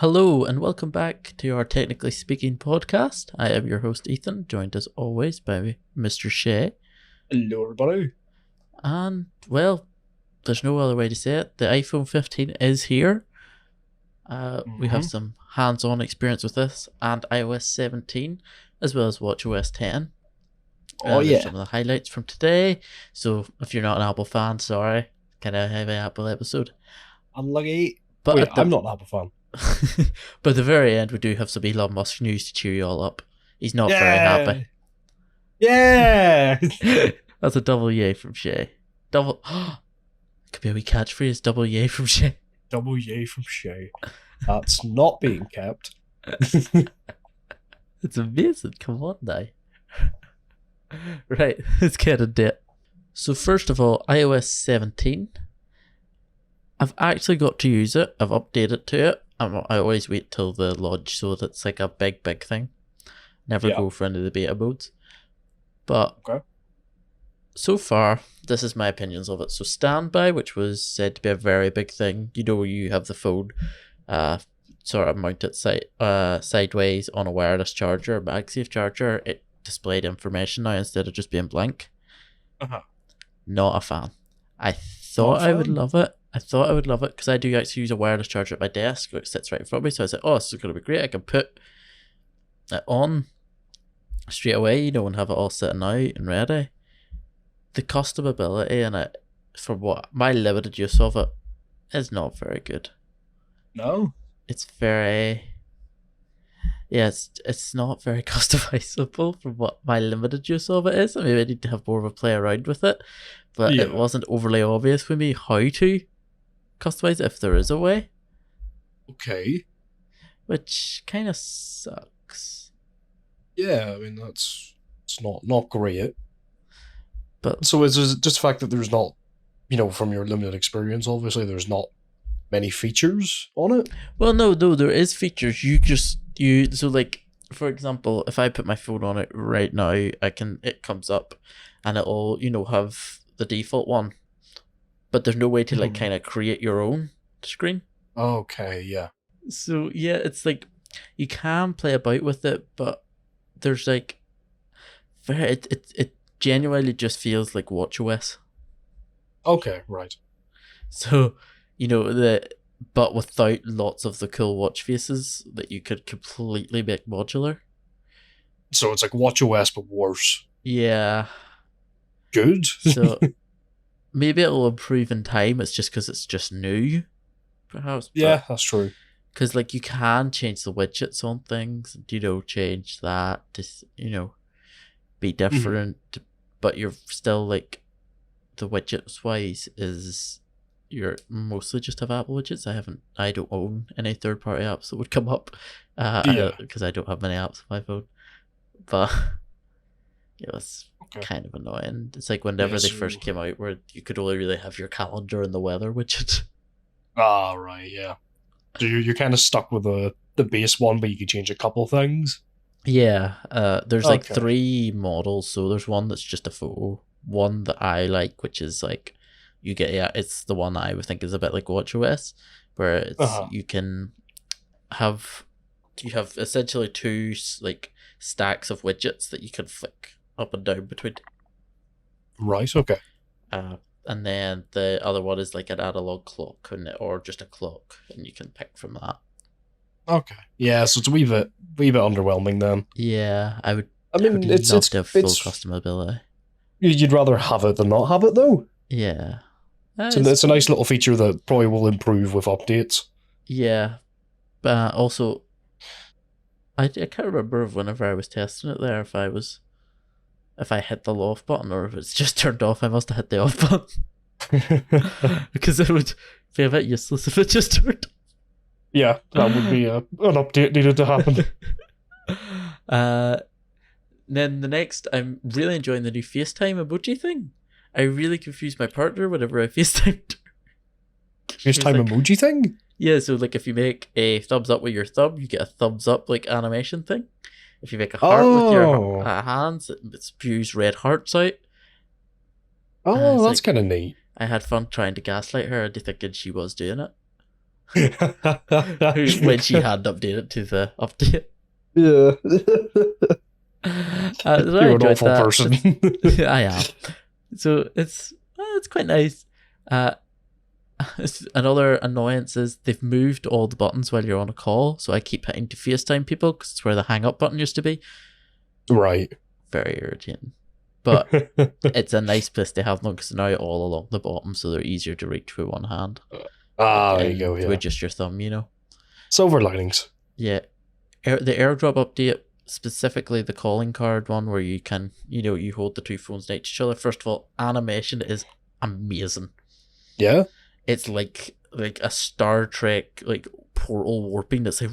Hello and welcome back to our Technically Speaking podcast. I am your host Ethan, joined as always by Mr. Shay. Hello, everybody. And, well, there's no other way to say it. The iPhone 15 is here. We have some hands-on experience with this and iOS 17, as well as watchOS 10. There's some of the highlights from today. So if you're not an Apple fan, sorry, kind of heavy Apple episode. Unlucky. But Wait, I'm not an Apple fan. But at the very end, we do have some Elon Musk news to cheer you all up. He's not very happy. Yeah! That's a double yay from Shay. Double. Could be a wee catchphrase. Double yay from Shay. Double yay from Shay. That's not being kept. It's amazing. Come on now. Right, let's get into it. So first of all, iOS 17. I've actually got to use it. I've updated to it. I always wait till the launch, so that's like a big thing. Never go for any of the beta modes. But so far, this is my opinions of it. So standby, which was said to be a very big thing. You know, you have the phone sort of mounted sideways on a wireless charger, a MagSafe charger. It displayed information now instead of just being blank. Not a fan. I thought I would love it. Because I do actually use a wireless charger at my desk, which sits right in front of me. So I said, this is going to be great. I can put it on straight away, and have it all sitting out and ready. The customability in it, for what my limited use of it, is not very good. No? It's very... Yeah, it's not very customizable from what my limited use of it is. I mean, I need to have more of a play around with it. But it wasn't overly obvious for me how to customize it, if there is a way. Okay. Which kind of sucks. Yeah, I mean, it's not great. But so it's just the fact that there's not, from your limited experience, obviously, there's not many features on it? Well, no, there is features. So like, for example, if I put my phone on it right now, it comes up and it'll, have the default one. But there's no way to like kind of create your own screen. Okay, yeah. So yeah, it's like you can play about with it, but there's like it genuinely just feels like watchOS. Okay, right. So, but without lots of the cool watch faces that you could completely make modular. So it's like watchOS but worse. Yeah. Good. So maybe it'll improve in time. It's just because it's just new, perhaps. Yeah, that's true. Because like you can change the widgets on things, change that to be different, but you're still like the widgets wise is you're mostly just have Apple widgets. I don't own any third party apps that would come up because I don't have many apps on my phone. But it's kind of annoying. It's like whenever they first came out, where you could only really have your calendar and the weather widget. Ah, right, yeah. So you're kind of stuck with the base one, but you can change a couple things. Yeah, there's like 3 models. So there's one that's just a photo, one that I like, which is like it's the one I would think is a bit like watchOS, where it's you have essentially 2 like stacks of widgets that you can flick up and down between. Right, okay. And then the other one is like an analog clock or just a clock, and you can pick from that. Okay. Yeah, so it's a wee bit underwhelming then. Yeah, I would it's love to have full customability. You'd rather have it than not have it though. Yeah. It's a nice little feature that probably will improve with updates. Yeah. But also, I can't remember whenever I was testing it there if I hit the off button or if it's just turned off. I must have hit the off button. Because it would be a bit useless if it just turned off. Yeah, that would be an update needed to happen. Then the next, I'm really enjoying the new FaceTime emoji thing. I really confuse my partner whenever I FaceTimed her. FaceTime emoji thing? Yeah, so like if you make a thumbs up with your thumb, you get a thumbs up like animation thing. If you make a heart with your hands, it spews red hearts out. Oh, that's kind of neat. I had fun trying to gaslight her into thinking she was doing it. when she had updated to the update. Yeah. So You're an awful person. I am. So it's quite nice. Another annoyance is they've moved all the buttons while you're on a call, so I keep hitting to FaceTime people because it's where the hang up button used to be. Right. Very irritating. But it's a nice place to have them because they're now all along the bottom, so they're easier to reach with one hand. There you go, yeah. With just your thumb, you know. Silver linings. Yeah. The AirDrop update, specifically the calling card one where you can, you hold the two phones next to each other. First of all, animation is amazing. Yeah? It's like a Star Trek portal warping that's like...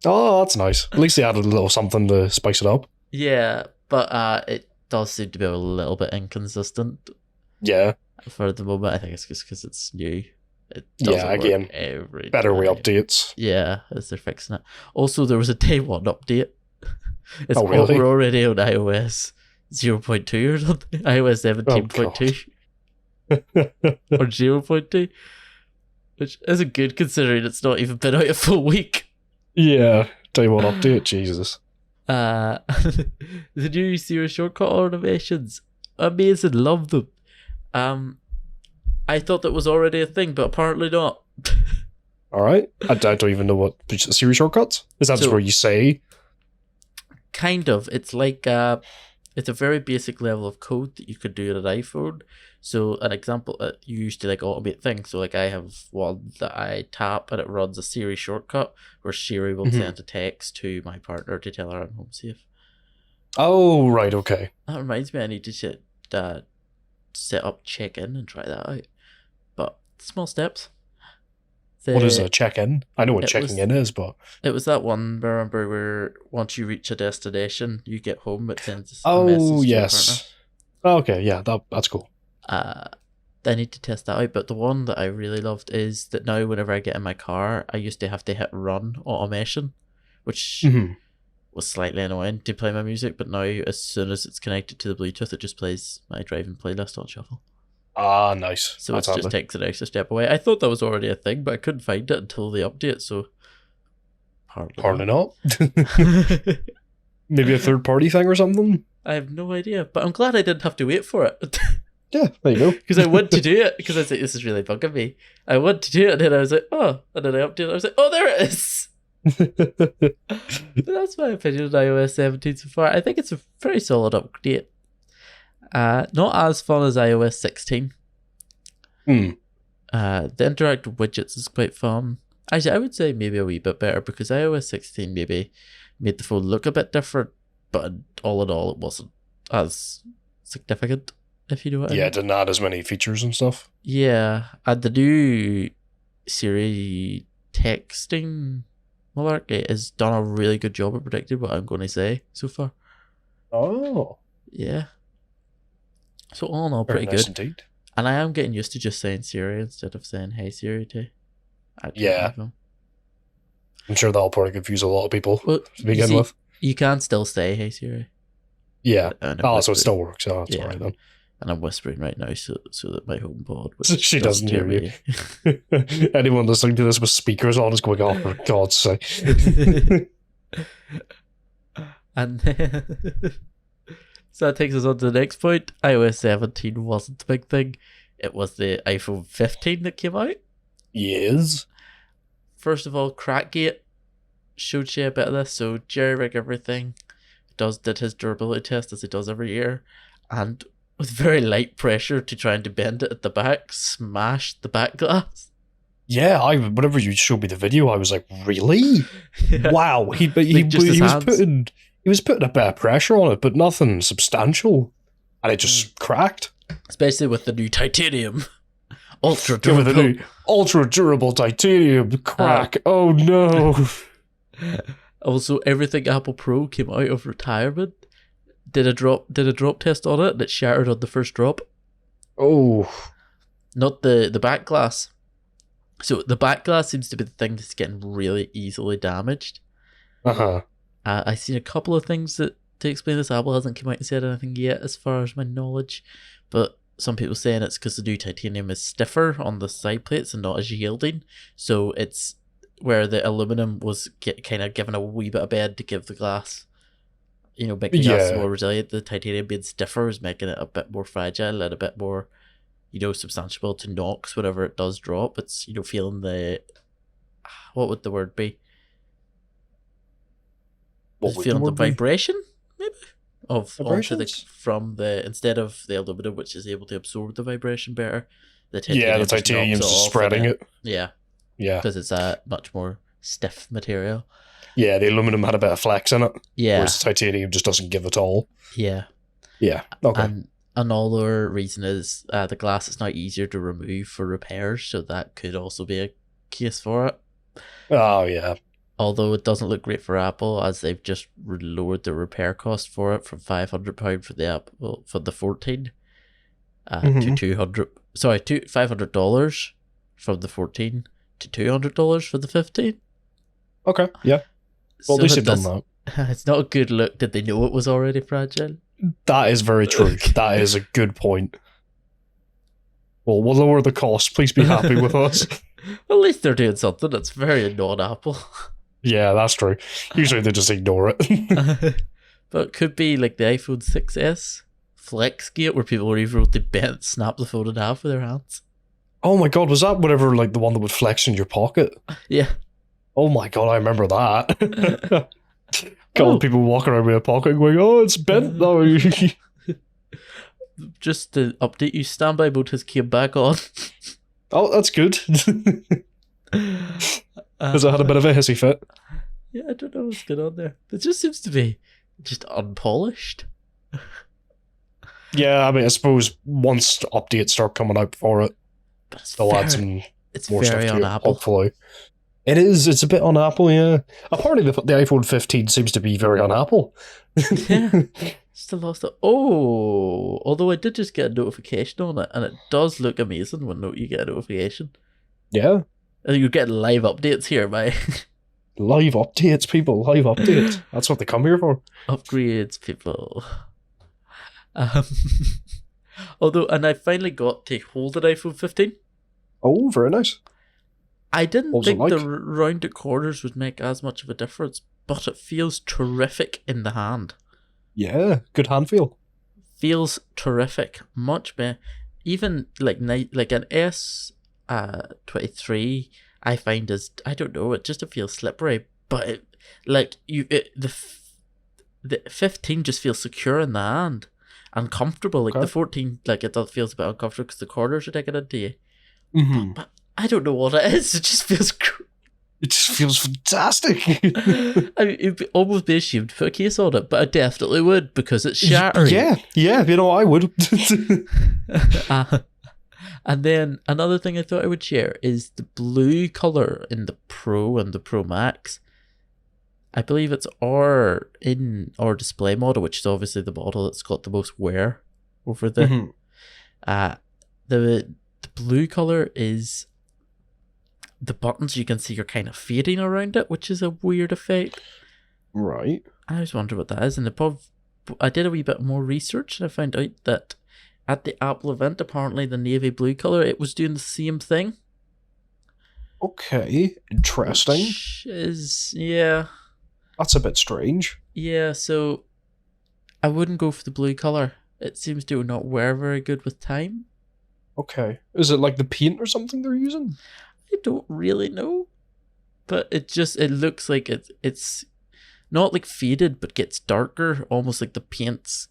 Oh, that's nice. At least they added a little something to spice it up. Yeah, but it does seem to be a little bit inconsistent. Yeah. For the moment, I think it's just because it's new. It again, better way updates. Yeah, as they're fixing it. Also, there was a day one update. Really? We're already on iOS 0.2 or something. iOS 17.2 or 0.2, which isn't good considering it's not even been out a full week. Yeah, day one update, Jesus. The new Siri shortcut animations, amazing, love them. I thought that was already a thing, but apparently not. Alright. I don't even know what Siri shortcuts? Is that just where you say? Kind of. It's like it's a very basic level of code that you could do on an iPhone. So an example, you used to automate things. So I have one that I tap and it runs a Siri shortcut where Siri will send a text to my partner to tell her I'm home safe. Oh, right, okay. That reminds me, I need to set up check-in and try that out. But small steps. What is a check-in? I know what checking in is, but... It was that one, remember, where once you reach a destination, you get home, it sends a message to your partner. Okay, yeah, that's cool. I need to test that out, but the one that I really loved is that now whenever I get in my car, I used to have to hit run automation, which was slightly annoying to play my music, but now as soon as it's connected to the Bluetooth, it just plays my driving playlist on shuffle. Ah, nice. So it just takes an extra step away. I thought that was already a thing, but I couldn't find it until the update, so... Apparently not. Maybe a third-party thing or something? I have no idea, but I'm glad I didn't have to wait for it. Yeah, there you go. Because I want to do it, because I was like, this is really bugging me. I want to do it, and then I was like, oh, and then I updated it, I was like, oh, there it is! But that's my opinion on iOS 17 so far. I think it's a very solid update. Not as fun as iOS 16. The interactive widgets is quite fun. Actually, I would say maybe a wee bit better because iOS 16 maybe made the phone look a bit different, but all in all, it wasn't as significant, if you know what I mean. Yeah, it didn't add as many features and stuff. Yeah, and the new Siri texting malarkey has done a really good job at predicting what I'm going to say so far. Oh. Yeah. So all in all, Very pretty nice good. Indeed. And I am getting used to just saying Siri instead of saying Hey Siri too. Yeah. I'm sure that'll probably confuse a lot of people to begin with. You can still say Hey Siri. Yeah. So it still works. Oh, that's alright then. And I'm whispering right now so that my HomePod... She doesn't hear you. Anyone listening to this with speakers on is going, oh, for God's sake. And then... So that takes us on to the next point. iOS 17 wasn't the big thing. It was the iPhone 15 that came out. Yes. First of all, Crackgate showed you a bit of this. So jerry-rig everything. Did his durability test as he does every year. And with very light pressure to trying to bend it at the back, smashed the back glass. Yeah, whenever you showed me the video, I was like, really? Yeah. Wow. He was putting a bit of pressure on it, but nothing substantial. And it just cracked. Especially with the new titanium. Ultra durable. With the new ultra durable titanium crack. Oh no. Also, everything Apple Pro came out of retirement. Did a drop test on it and it shattered on the first drop. Oh. Not the back glass. So the back glass seems to be the thing that's getting really easily damaged. Uh-huh. I've seen a couple of things to explain this. Apple hasn't come out and said anything yet as far as my knowledge. But some people saying it's because the new titanium is stiffer on the side plates and not as yielding. So it's where the aluminum was kind of given a wee bit of bed to give the glass, make the glass more resilient. The titanium being stiffer is making it a bit more fragile and a bit more, substantial to knocks whenever it does drop. It's, feeling what would the word be? Feeling the vibration, maybe? Instead of the aluminum, which is able to absorb the vibration better, the titanium's just spreading it. Yeah. Because it's a much more stiff material. Yeah, the aluminum had a bit of flex in it. Yeah. Whereas the titanium just doesn't give it all. Yeah. Yeah. Okay. And another reason is the glass is now easier to remove for repairs, so that could also be a case for it. Oh yeah. Although it doesn't look great for Apple, as they've just lowered the repair cost for it from £500 for the Apple for the 14 to $500 from the 14 to $200 for the 15. Okay, yeah. Well, at least they've done that. It's not a good look. Did they know it was already fragile? That is very true. That is a good point. Well, we'll lower the cost. Please be happy with us. Well, at least they're doing something that's very non-Apple. Yeah, that's true. Usually they just ignore it. But it could be like the iPhone 6S Flexgate, where people were able to snap the phone in half with their hands. Oh my god, was that whatever, like the one that would flex in your pocket? Yeah. Oh my god, I remember that. People walking around with a pocket going, oh, it's bent though. Just to update you, standby mode has came back on. Oh, that's good. Because it had a bit of a hissy fit. Yeah, I don't know what's going on there. It just seems to be just unpolished. Yeah, I mean, I suppose once updates start coming out for it, they'll add some more stuff to it, hopefully. It is. It's a bit on Apple, yeah. Apparently, the iPhone 15 seems to be very on Apple. Yeah. Still lost it. Oh, although I did just get a notification on it, and it does look amazing when you get a notification. Yeah. You're getting live updates here, mate. Live updates, people. Live updates. That's what they come here for. Upgrades, people. Although, and I finally got to hold an iPhone 15. Oh, very nice. I didn't think the rounded corners would make as much of a difference, but it feels terrific in the hand. Yeah, good hand feel. Feels terrific. Much better. Even like an S23, I find I don't know, it feels slippery, but the 15 just feels secure in the hand and comfortable. Like the 14, it feels a bit uncomfortable because the corners are taken into you. Mm-hmm. But I don't know what it is. It just feels. It just feels fantastic. I mean, it'd almost be ashamed to put a case on it, but I definitely would because it's shattering. Yeah. I would. And then another thing I thought I would share is the blue color in the Pro and the Pro Max. I believe it's in our display model, which is obviously the model that's got the most wear over the. Mm-hmm. The blue color is the buttons you can see are kind of fading around it, which is a weird effect. Right. I was wondering what that is, and I did a wee bit more research and I found out that at the Apple event, apparently the navy blue color, it was doing the same thing. Okay, interesting. Which is, yeah. That's a bit strange. Yeah, so I wouldn't go for the blue color. It seems to not wear very good with time. Okay. Is it like the paint or something they're using? I don't really know. But it looks like it's not like faded, but gets darker, almost like the paint's,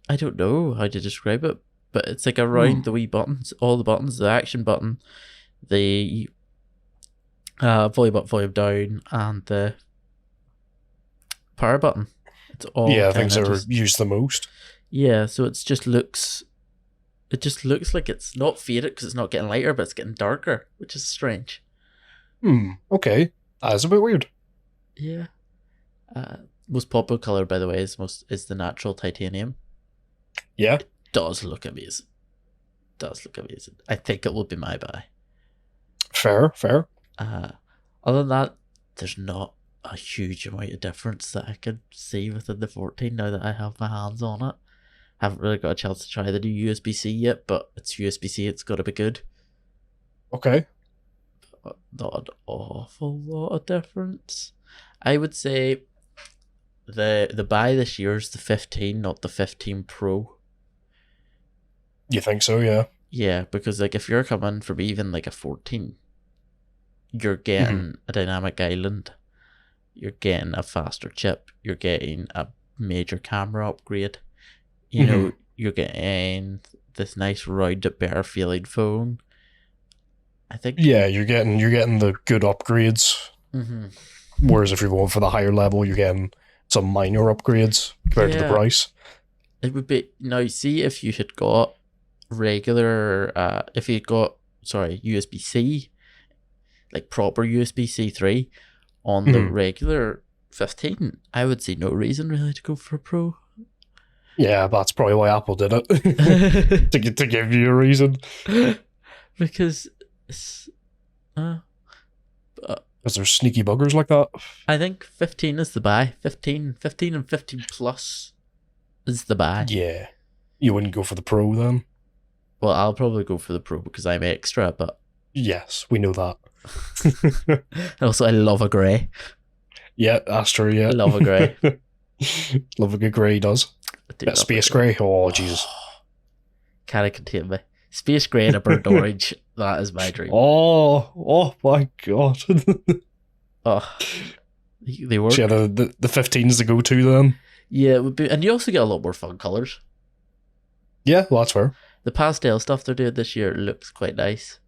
I don't know how to describe it, but it's like around the wee buttons, all the buttons, the action button, the volume up, volume down, and the power button. It's all things that are used the most. Yeah, so it just looks like it's not faded because it's not getting lighter, but it's getting darker, which is strange. Okay. That's a bit weird. Yeah. Most popular color, by the way, is the natural titanium. Yeah. It does look amazing. I think it will be my buy. Fair. Other than that, there's not a huge amount of difference that I could see within the 14 now that I have my hands on it. Haven't really got a chance to try the new USB-C yet, but it's USB-C, it's got to be good. Okay. But not an awful lot of difference. I would say the buy this year is the 15, not the 15 Pro. You think so? Yeah. Yeah, because like if you're coming from even like a 14, you're getting a dynamic island, you're getting a faster chip, you're getting a major camera upgrade, you know, you're getting this nice rounded better feeling phone. I think. Yeah, you're getting the good upgrades. Whereas if you're going for the higher level, you're getting some minor upgrades compared to the price. It would be now. See if you had got regular, if you got USB-C, like proper USB-C 3 on the regular 15, I would see no reason really to go for a Pro. Yeah, that's probably why Apple did it. to give you a reason. Because is there sneaky buggers like that? I think 15 is the buy. 15 and 15 plus is the buy. Yeah. You wouldn't go for the Pro then? Well, I'll probably go for the Pro because I'm extra, but... Yes, we know that. Also, I love a grey. Yeah, that's true, yeah. I love a grey. Love a good grey, he does. That space grey? Oh, Jesus. Can't contain me. Space grey and a burnt orange. That is my dream. Oh my God. They work. So yeah, the 15's the go-to then? Yeah, it would be, and you also get a lot more fun colours. Yeah, well, that's fair. The pastel stuff they're doing this year looks quite nice.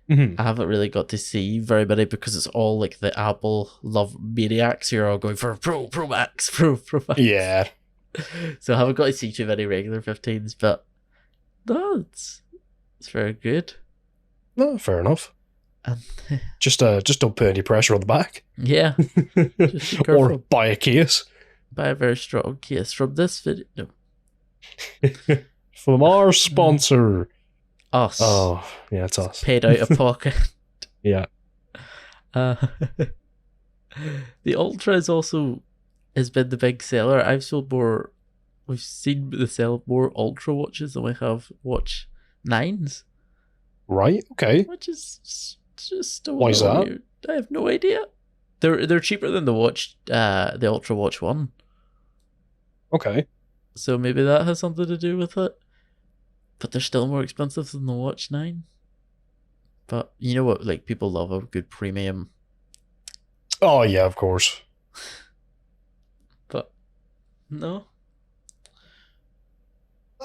I haven't really got to see very many because it's all like the Apple love maniacs who are all going for Pro Max, Pro Max. Yeah. So I haven't got to see too many regular 15s, but no, it's very good. No, fair enough. And just don't put any pressure on the back. Yeah. Or buy a case. Buy a very strong case from this video. No. From our sponsor. Us. Oh, yeah, it's us. Paid out of pocket. Yeah. The Ultra has been the big seller. We've seen the sell more Ultra watches than we have Watch 9s. Right, okay. Which is just why is that? I have no idea. They're cheaper than the Ultra Watch 1. Okay. So maybe that has something to do with it. But they're still more expensive than the Watch 9. But you know what? Like, people love a good premium. Oh, yeah, of course. But, no.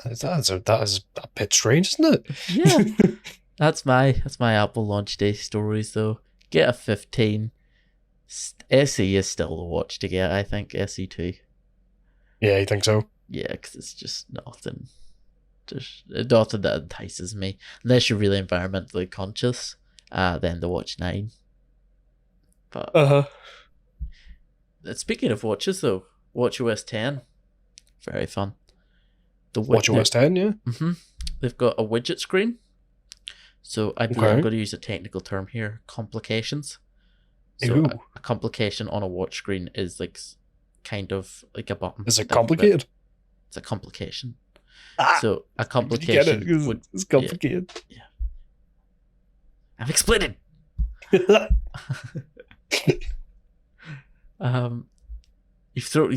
That is a bit strange, isn't it? Yeah. That's my Apple launch day stories, though. Get a 15. SE is still the watch to get, I think. SE2. Yeah, you think so? Yeah, because it's just nothing. Just nothing that entices me. Unless you're really environmentally conscious, then the Watch 9. But speaking of watches, though, WatchOS 10, very fun. The WatchOS 10, yeah. They've got a widget screen. So I believe I'm going to use a technical term here: complications. So a complication on a watch screen is like kind of like a button. Is it complicated? It's a complication. So a complication it's complicated. Yeah. I'm explaining. You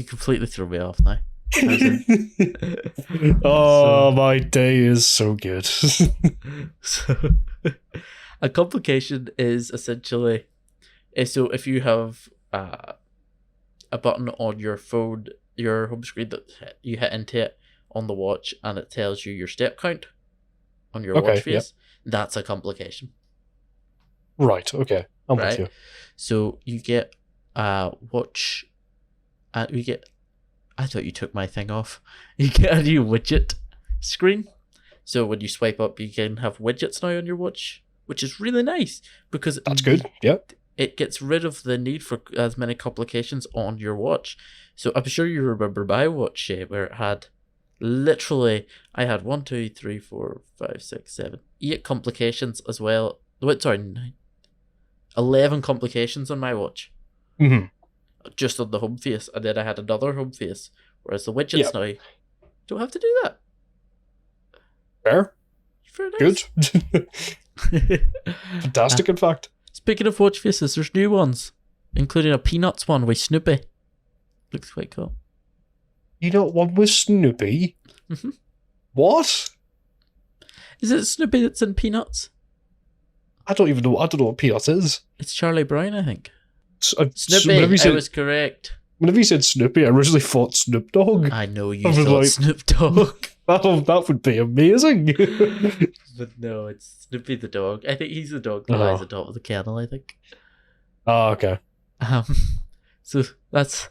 completely threw me off now. My day is so good. So a complication is essentially so if you have a button on your phone, your home screen, that you hit into it on the watch and it tells you your step count on your watch face, that's a complication. Right, okay. I'm with you. So you get watch I thought you took my thing off. You get a new widget screen. So when you swipe up, you can have widgets now on your watch, which is really nice because that's good. Yep. It gets rid of the need for as many complications on your watch. So I'm sure you remember my watch, Shay, where it had literally, I had 1, 2, 3, 4, 5, 6, 7, 8 complications as well. Wait, sorry, 9, 11 complications on my watch. Just on the home face, and then I had another home face. Whereas the widgets now don't have to do that. Fair. Very nice. Good. Fantastic, in fact. Speaking of watch faces, there's new ones, including a Peanuts one with Snoopy. Looks quite cool. Peanut one with Snoopy? Mm-hmm. What? Is it Snoopy that's in Peanuts? I don't know what Peanuts is. It's Charlie Brown, I think. Snoopy, I was correct. Whenever you said Snoopy, I originally thought Snoop Dogg. I know you thought Snoop Dogg. That would be amazing. But no, it's Snoopy the dog. I think he's the dog that lies atop of the kennel, I think. Oh, okay. So that's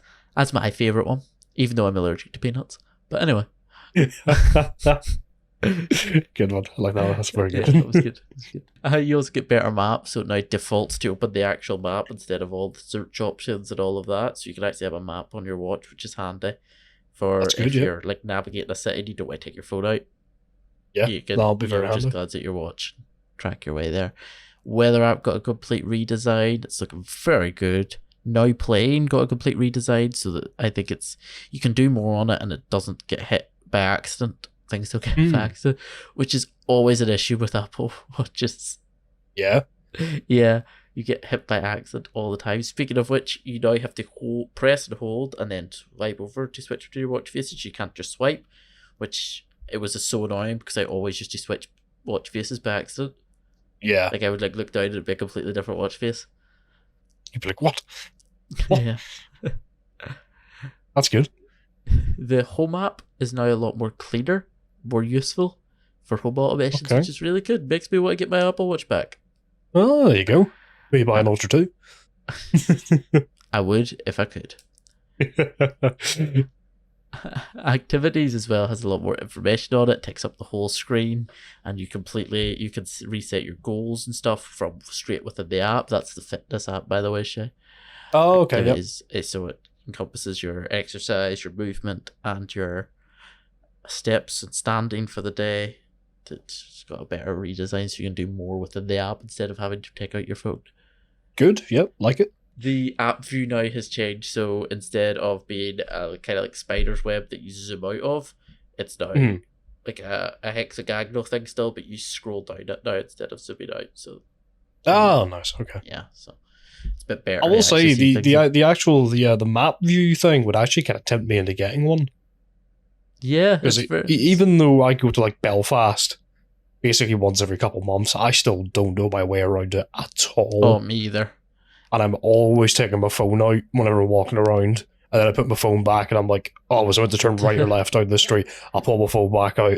my favourite one, even though I'm allergic to peanuts. But anyway. Good one. I like that one. That's very good. Yeah, that was good. You also get better maps, so it now defaults to open the actual map instead of all the search options and all of that. So you can actually have a map on your watch, which is handy for if you're like navigating a city and you don't want to take your phone out. Yeah, that'll be very handy. Just glance at your watch, track your way there. Weather app got a complete redesign. It's looking very good. Now Playing got a complete redesign, so that I think you can do more on it and it doesn't get hit by accident. Things don't get hit by accident, which is always an issue with Apple Watches. Yeah. Yeah, you get hit by accident all the time. Speaking of which, you now have to press and hold and then swipe over to switch to your watch faces. You can't just swipe, which it was so annoying because I always used to switch watch faces by accident. Yeah. Like I would look down and it'd be a completely different watch face. You'd be like, what? Yeah. That's good. The home app is now a lot more cleaner, more useful for home automations, which is really good. Makes me want to get my Apple Watch back. Oh, there you go. Maybe buy an Ultra 2. I would if I could. Activities as well has a lot more information on it. Takes up the whole screen, and you can reset your goals and stuff from straight within the app. That's the fitness app, by the way, Shay. Oh, okay. So it encompasses your exercise, your movement, and your steps and standing for the day. It's got a better redesign, so you can do more within the app instead of having to take out your phone. Good. Yep. Like it. The app view now has changed, so instead of being kind of like spider's web that you zoom out of, it's now like a hexagonal thing still, but you scroll down it now instead of zooming out. So. Oh, nice. Okay. Yeah. So. It's a bit better. I will say the map view thing would actually kind of tempt me into getting one. Yeah, because even though I go to like Belfast basically once every couple months, I still don't know my way around it at all. Oh, me either. And I'm always taking my phone out whenever I'm walking around, and then I put my phone back, and I'm like, "Oh, was I meant to turn right or left out in the street?" I'll pull my phone back out.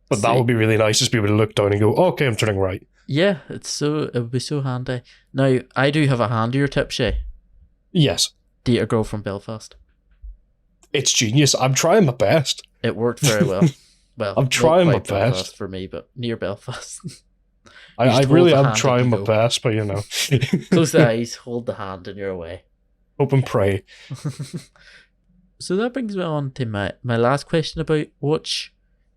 But that would be really nice, just be able to look down and go, "Okay, I'm turning right." Yeah, it would be so handy. Now, I do have a handier tip, Shay. Yes. Date a girl from Belfast. It's genius. I'm trying my best. It worked very well. Well, I'm trying my Belfast best for me, but near Belfast. I really am trying my best, but you know. Close the eyes, hold the hand, and you're away. Hope and pray. So that brings me on to my last question about watch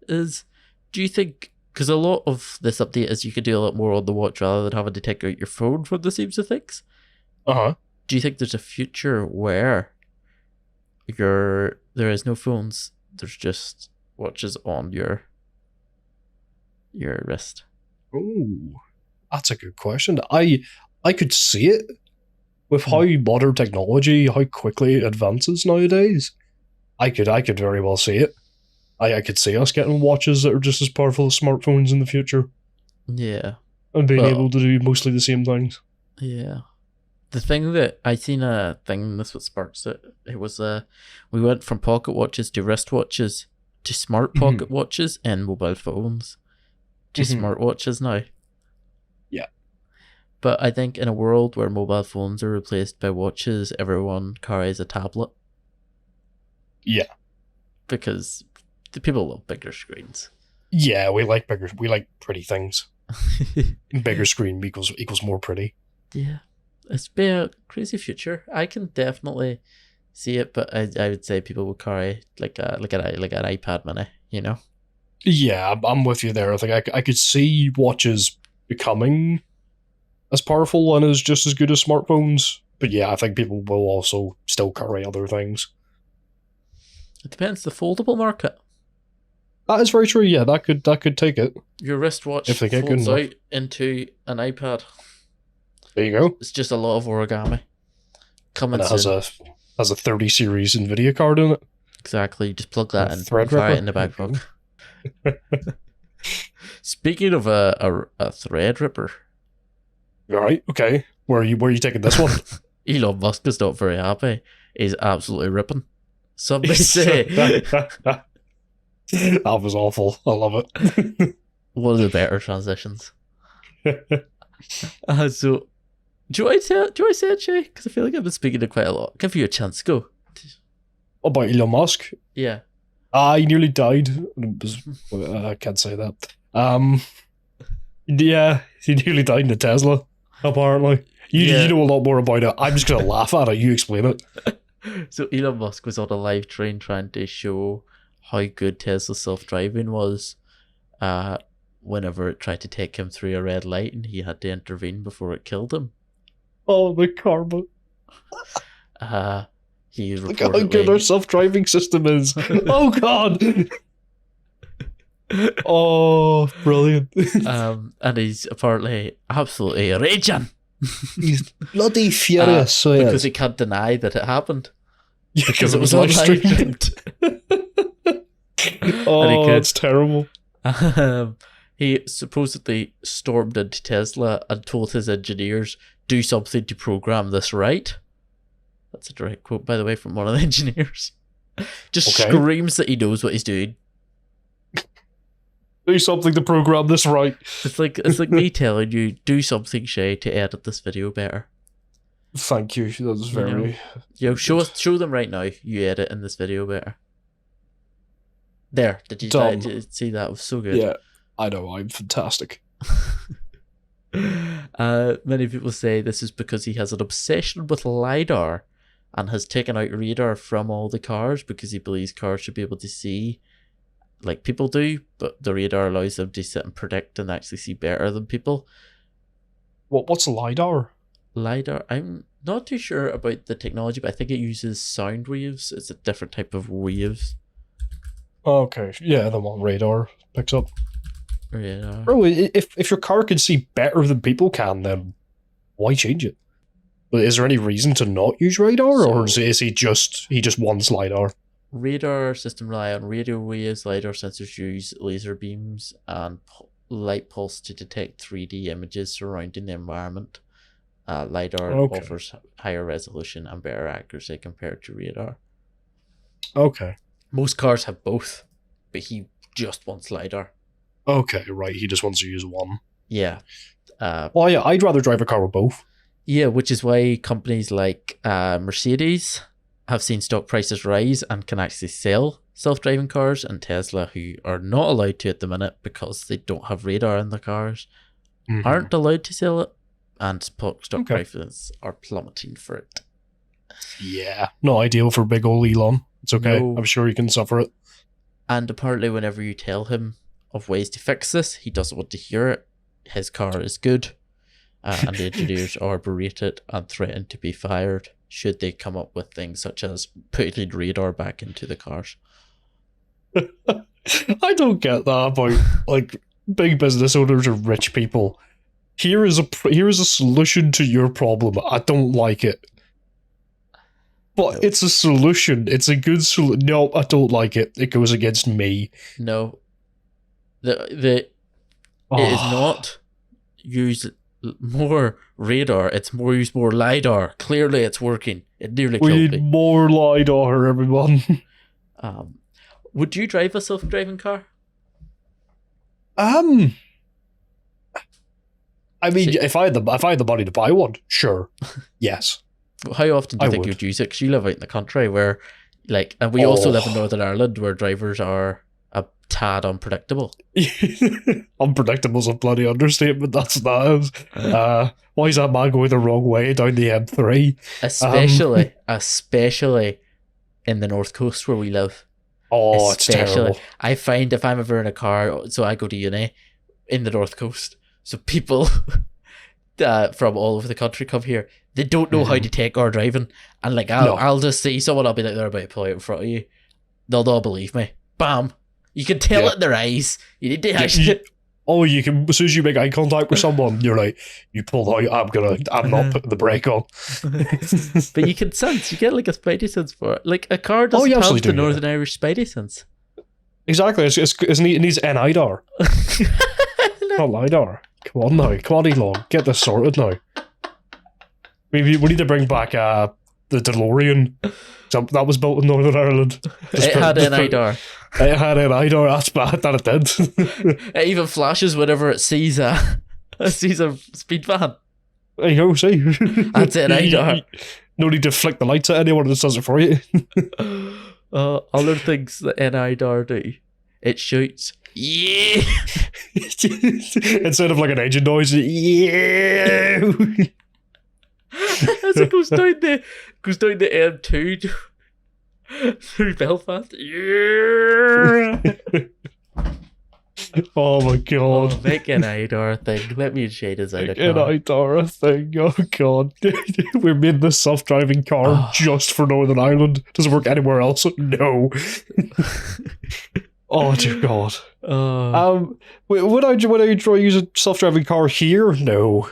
is, do you think, because a lot of this update is you could do a lot more on the watch rather than having to take out your phone from the seams of things. Uh-huh. Do you think there's a future where there is no phones, there's just watches on your wrist? Ooh, that's a good question. I could see it with how modern technology, how quickly it advances nowadays. I could very well see it. I could see us getting watches that are just as powerful as smartphones in the future. Yeah. And being able to do mostly the same things. Yeah. The thing that I seen a thing, that's what sparks it. It was we went from pocket watches to wristwatches to smart pocket watches and mobile phones to smartwatches now. Yeah. But I think in a world where mobile phones are replaced by watches, everyone carries a tablet. Yeah. Because the people love bigger screens. Yeah, we like pretty things. Bigger screen equals more pretty. Yeah. It's been a crazy future. I can definitely see it, but I would say people will carry like an iPad mini, you know? Yeah, I'm with you there. I think I could see watches becoming as powerful and as just as good as smartphones. But yeah, I think people will also still carry other things. It depends the foldable market. That is very true. Yeah, that could take it. Your wristwatch if they get folds good enough. out into an iPad. There you go. It's just a lot of origami. And it has a 30 series NVIDIA card in it. Exactly. You just plug that in. Threadripper in the backpack. Speaking of a Threadripper. All right. Okay. Where are you taking this one? Elon Musk is not very happy. He's absolutely ripping. Somebody say. That was awful. I love it. One of the better transitions. So, do I say it, Shay? Because I feel like I've been speaking to quite a lot. Give you a chance. Go. About Elon Musk? Yeah. He nearly died. I can't say that. Yeah, he nearly died in a Tesla, apparently. You know a lot more about it. I'm just going to laugh at it. You explain it. So Elon Musk was on a live train trying to show how good Tesla's self-driving was whenever it tried to take him through a red light and he had to intervene before it killed him. Oh, the karma. He look how good our self-driving system is. Oh, God. Oh, brilliant. And he's apparently absolutely raging. He's bloody furious. Because he can't deny that it happened. Yeah, because it was live streamed. Oh, it's terrible. He supposedly stormed into Tesla and told his engineers, do something to program this right. That's a direct quote, by the way, from one of the engineers. Just screams that he knows what he's doing. Do something to program this right. It's like me telling you, do something, Shay, to edit this video better. Thank you. That was very... show them right now, you edit in this video better. There, did you see that? It was so good. Yeah, I know, I'm fantastic. Many people say this is because he has an obsession with LiDAR and has taken out radar from all the cars because he believes cars should be able to see like people do, but the radar allows them to sit and predict and actually see better than people. What's LiDAR? LiDAR, I'm not too sure about the technology, but I think it uses sound waves. It's a different type of waves. Okay, yeah, the one radar picks up. Radar. Bro, if your car can see better than people can, then why change it? But is there any reason to not use radar, or is he just wants LiDAR? Radar system rely on radio waves. LiDAR sensors use laser beams and light pulse to detect 3D images surrounding the environment. LiDAR offers higher resolution and better accuracy compared to radar. Okay. Most cars have both, but he just wants LiDAR. Okay, right. He just wants to use one. Yeah. Well, yeah, I'd rather drive a car with both. Yeah, which is why companies like Mercedes have seen stock prices rise and can actually sell self-driving cars, and Tesla, who are not allowed to at the minute because they don't have radar in the cars, aren't allowed to sell it, and stock prices are plummeting for it. Yeah, not ideal for big old Elon. It's okay. No. I'm sure he can suffer it. And apparently whenever you tell him of ways to fix this, he doesn't want to hear it. His car is good, and the engineers are berated and threatened to be fired should they come up with things such as putting radar back into the cars. I don't get that about like big business owners or rich people. Here is a solution to your problem. I don't like it. But it's a solution. It's a good solution. No, I don't like it. It goes against me. No. It is not use more radar. It's use more LiDAR. Clearly it's working. It nearly killed me. We need more LiDAR, everyone. Would you drive a self-driving car? I mean, if I had the money to buy one, sure. Yes. How often do you think you'd use it? Because you live out in the country where, like, and we also live in Northern Ireland where drivers are a tad unpredictable. Unpredictable's a bloody understatement. That's that. Why is that man going the wrong way down the M3? Especially in the North Coast where we live. Oh, it's terrible. I find if I'm ever in a car, so I go to uni in the North Coast, so people from all over the country come here. They don't know how to take our driving, and I'll just see someone, I'll be like, they're about to pull out in front of you. They'll not believe me. Bam! You can tell it in their eyes. You need to actually... Oh, you can, as soon as you make eye contact with someone, you're like, you pull out, I'm not putting the brake on. But you can sense, you get like a spidey sense for it. Like a car doesn't have the Northern Irish spidey sense. Exactly, it needs NIDAR. Not LIDAR. Come on now, come on Elon, get this sorted now. We need to bring back the DeLorean. That was built in Northern Ireland. It had NIDAR. It had NIDAR, that's bad that it did. It even flashes whenever it sees a speed van. There you go, see? That's NIDAR. No need to flick the lights at anyone, it just does it for you. Other things that NIDAR do, it shoots. Yeah! Instead of like an engine noise, yeah! As it goes down the M2 through Belfast. Yeah. Oh my god. Oh, make an IDAR thing. Let me and Shay design a car. An IDAR thing. Oh god. We made this self-driving car just for Northern Ireland. Does it work anywhere else? No. Oh dear god. Would I try use a self-driving car here? No.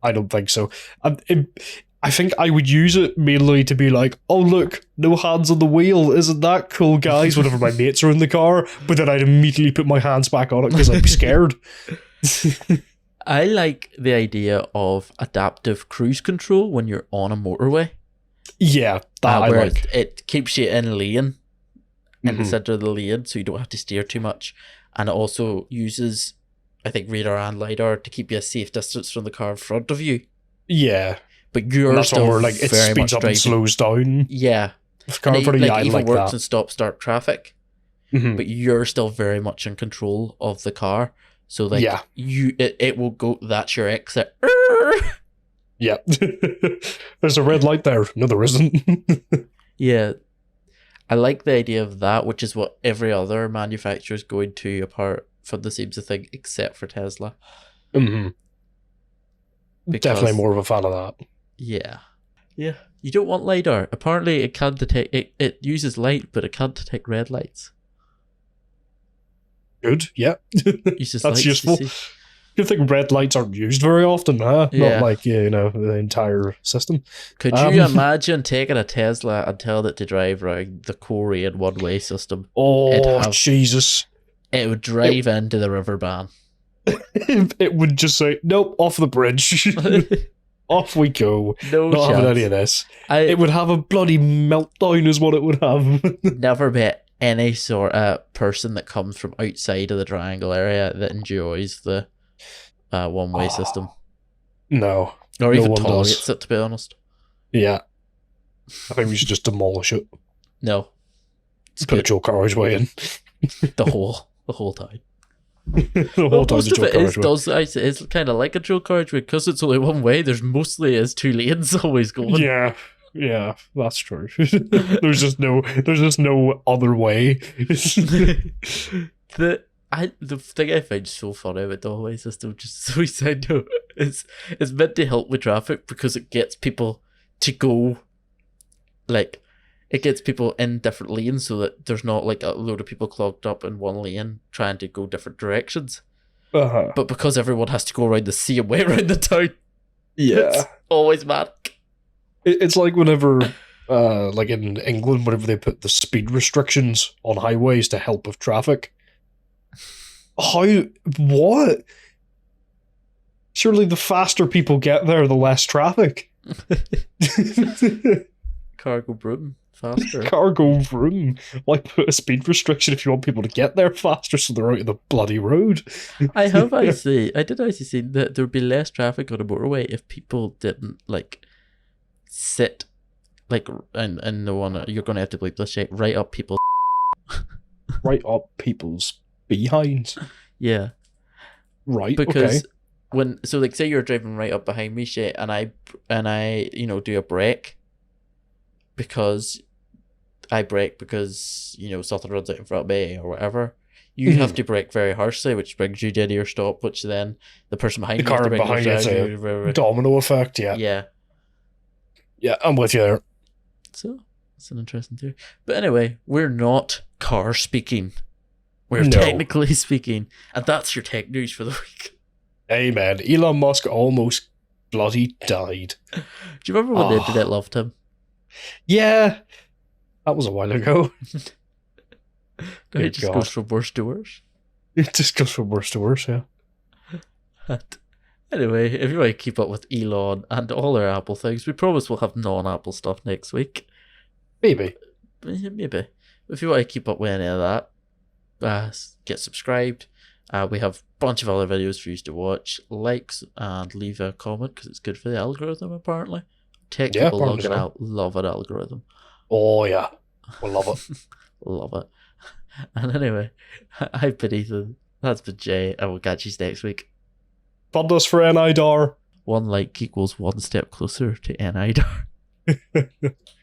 I don't think so. I think I would use it mainly to be like, oh look, no hands on the wheel, isn't that cool, guys? Whenever my mates are in the car, but then I'd immediately put my hands back on it because I'd be scared. I like the idea of adaptive cruise control when you're on a motorway. Yeah, that I like. It keeps you in lane, in the center of the lane, so you don't have to steer too much. And it also uses, I think, radar and LiDAR to keep you a safe distance from the car in front of you. Yeah. But you're still where, like, it very speeds much up driving. and slows down. Yeah. And it even works in stop-start traffic. But you're still very much in control of the car. So like it will go, that's your exit. Yeah. There's a red light there. No, there isn't. Yeah. I like the idea of that, which is what every other manufacturer is going to, apart from the same thing, except for Tesla. Definitely more of a fan of that. Yeah. Yeah. You don't want LiDAR. Apparently it can detect, it uses light, but it can't detect red lights. Good, yeah. Uses that's useful. Good thing red lights aren't used very often, huh? Yeah. Not like, the entire system. Could you imagine taking a Tesla and telling it to drive around the Korean one-way system? Oh, Jesus. It would drive into the river ban. It would just say, nope, off the bridge. Off we go. No Not chance. having any of this. It would have a bloody meltdown is what it would have. Never met any sort of person that comes from outside of the triangle area that enjoys the one-way system. No. Or even tolerates it, to be honest. Yeah. I think we should just demolish it. No. Put a dual carriageway in. The whole time. Most of it is kind of like a dual carriageway because it's only one way. There's mostly is two lanes always going. Yeah, that's true. There's just no other way. The thing I find so funny about the one-way system, just so we said no, it's meant to help with traffic because it gets people to go, like, it gets people in different lanes so that there's not like a load of people clogged up in one lane trying to go different directions. But because everyone has to go around the same way around the town, it's always mad. It's like whenever, like in England, whenever they put the speed restrictions on highways to help with traffic. What? Surely the faster people get there, the less traffic. Cargo broom. Faster. Cargo room. Why put a speed restriction if you want people to get there faster so they're out of the bloody road? I did actually see that there would be less traffic on a motorway if people didn't like sit like in the one you're going to have to bleep this shit right up people's right up people's behinds. Yeah. Right. Because say you're driving right up behind me, shit, and I do a brake because something runs out in front of me or whatever. You have to brake very harshly, which brings you dead to your stop, which then the person behind the car behind it's a domino effect. Yeah, I'm with you there. So it's an interesting theory. But anyway, we're not car speaking. We're technically speaking, and that's your tech news for the week. Hey man, Elon Musk almost bloody died. Do you remember when the internet loved him? Yeah, that was a while ago. It just goes from worse to worse. It just goes from worse to worse, yeah. Anyway, if you want to keep up with Elon and all our Apple things, we promise we'll have non-Apple stuff next week. Maybe. If you want to keep up with any of that, get subscribed. We have a bunch of other videos for you to watch. Likes and leave a comment because it's good for the algorithm, apparently. Tech people love an algorithm. Oh, yeah. We'll love it. Love it. And anyway, I've been Ethan. That's been Jay. And we'll catch you next week. Fund us for NIDAR. 1 like equals 1 step closer to NIDAR.